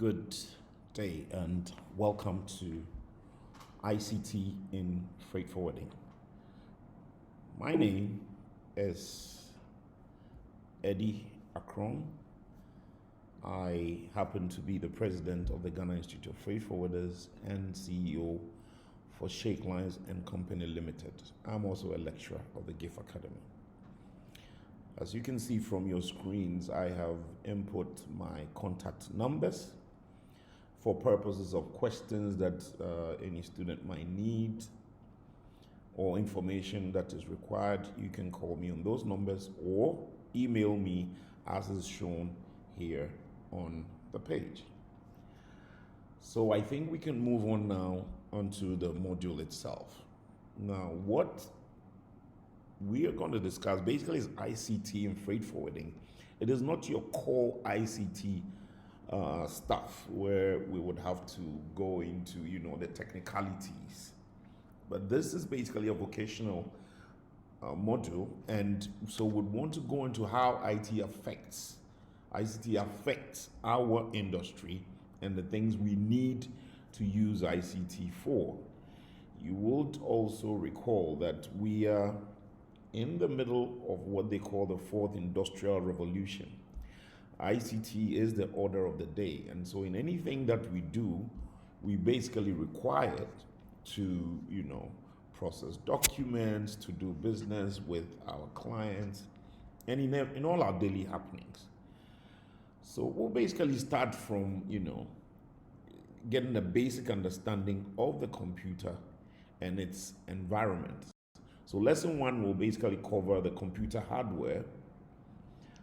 Good day and welcome to ICT in Freight Forwarding. My name is Eddie Akron. I happen to be the president of the Ghana Institute of Freight Forwarders and CEO for Shake Lines and Company Limited. I'm also a lecturer of the GIF Academy. As you can see from your screens, I have input my contact numbers for purposes of questions that any student might need or information that is required. You can call me on those numbers or email me as is shown here on the page. So I think we can move on now onto the module itself. Now, what we are going to discuss basically is ICT and freight forwarding. It is not your core ICT stuff where we would have to go into, the technicalities. But this is basically a vocational module, and so we'd want to go into how ICT affects our industry and the things we need to use ICT for. You would also recall that we are in the middle of what they call the fourth industrial revolution. ICT is the order of the day, and so in anything that we do, we basically require it to, process documents, to do business with our clients, and in all our daily happenings. So we'll basically start from, getting a basic understanding of the computer and its environment. So lesson 1 will basically cover the computer hardware,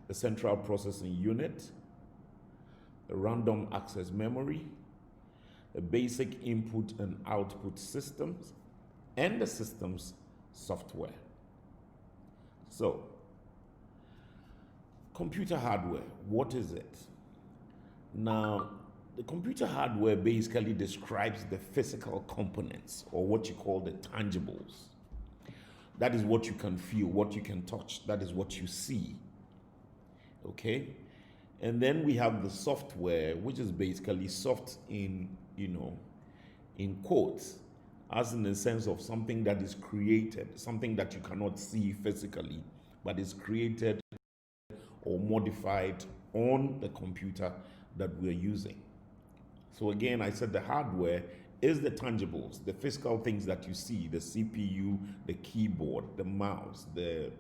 the central processing unit, the random access memory, the basic input and output systems, and the system's software. So, computer hardware, what is it? Now, the computer hardware basically describes the physical components, or what you call the tangibles. That is what you can feel, what you can touch. That is what you see. Okay? And then we have the software, which is basically soft in quotes, as in the sense of something that is created, something that you cannot see physically, but is created or modified on the computer that we're using. So again, I said the hardware is the tangibles, the physical things that you see, the CPU, the keyboard, the mouse, the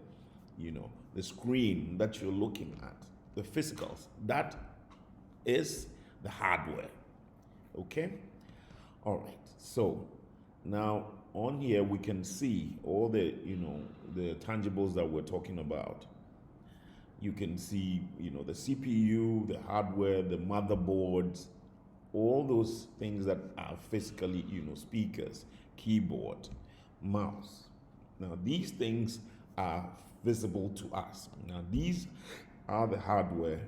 screen that you're looking at, the physicals. That is the hardware. Okay? All right. So now on here we can see all the, the tangibles that we're talking about. You can see, the CPU, the hardware, the motherboards, all those things that are physically, speakers, keyboard, mouse. Now, these things are visible to us. Now, these are the hardware,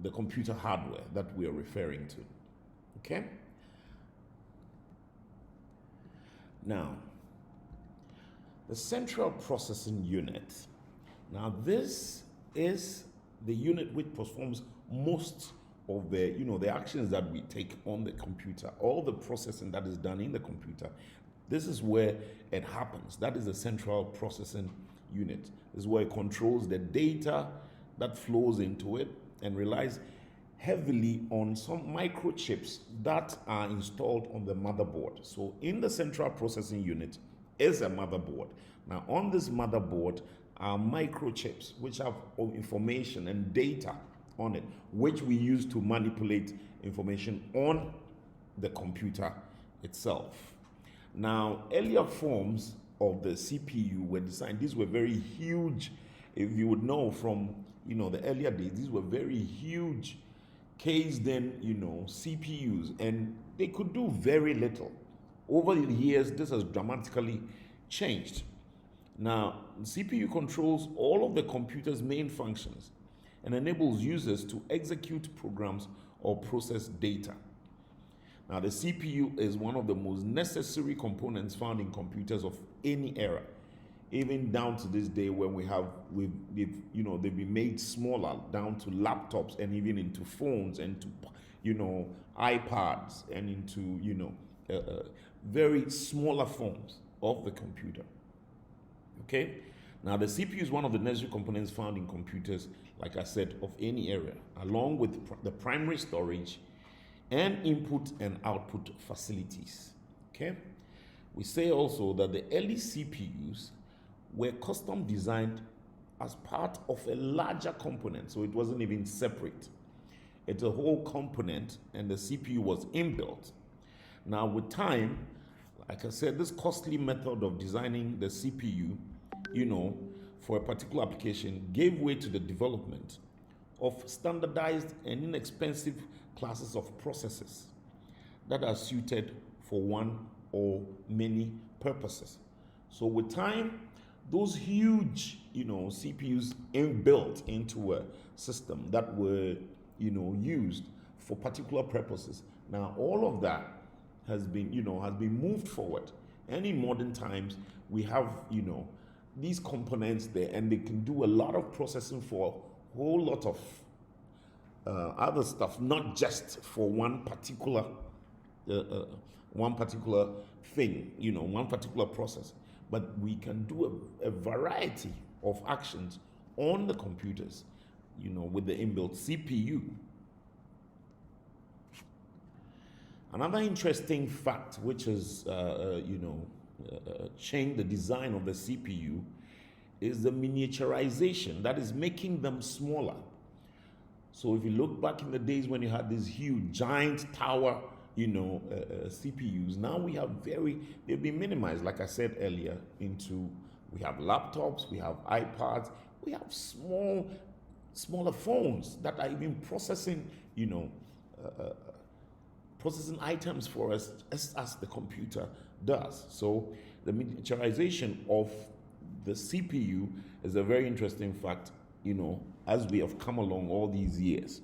the computer hardware that we are referring to. Okay? Now, the central processing unit. Now, this is the unit which performs most of the, the actions that we take on the computer, all the processing that is done in the computer. This is where it happens. That is the central processing unit. This is where it controls the data that flows into it and relies heavily on some microchips that are installed on the motherboard. So in the central processing unit is a motherboard. Now on this motherboard are microchips which have information and data on it, which we use to manipulate information on the computer itself. Now, earlier forms of the CPU were designed. These were very huge. If you would know from, the earlier days, these were very huge cased in, CPUs, and they could do very little. Over the years, this has dramatically changed. Now, the CPU controls all of the computer's main functions and enables users to execute programs or process data. Now, the CPU is one of the most necessary components found in computers of any era. even down to this day when they've been made smaller down to laptops and even into phones and to iPads and into very smaller forms of the computer. Okay, now the CPU is one of the necessary components found in computers, like I said, of any area, along with the primary storage and input and output facilities. Okay, we say also that the early CPUs were custom designed as part of a larger component, so it wasn't even separate. It's a whole component, and the CPU was inbuilt. Now, with time, like I said, this costly method of designing the CPU, for a particular application gave way to the development of standardized and inexpensive classes of processors that are suited for one or many purposes. So with time, those huge, CPUs inbuilt into a system that were, used for particular purposes. Now, all of that has been moved forward. And in modern times, we have, these components there, and they can do a lot of processing for a whole lot of other stuff, not just for one particular thing, one particular process. But we can do a variety of actions on the computers, with the inbuilt CPU. Another interesting fact, which has, changed the design of the CPU, is the miniaturization, that is making them smaller. So if you look back in the days when you had these huge, giant tower, CPUs, now we have they've been minimized, like I said earlier, we have laptops, we have iPads, we have smaller phones that are even processing, processing items for us as the computer does. So the miniaturization of the CPU is a very interesting fact, as we have come along all these years.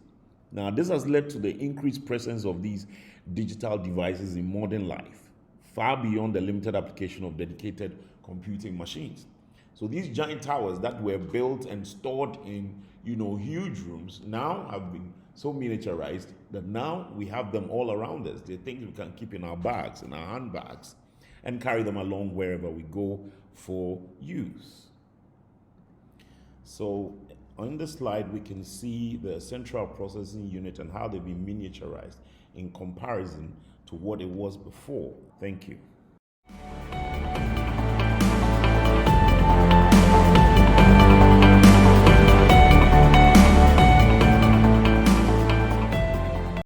Now, this has led to the increased presence of these digital devices in modern life, far beyond the limited application of dedicated computing machines. So these giant towers that were built and stored in, huge rooms now have been so miniaturized that now we have them all around us. They're things we can keep in our bags, in our handbags, and carry them along wherever we go for use. So on this slide, we can see the central processing unit and how they've been miniaturized in comparison to what it was before. Thank you.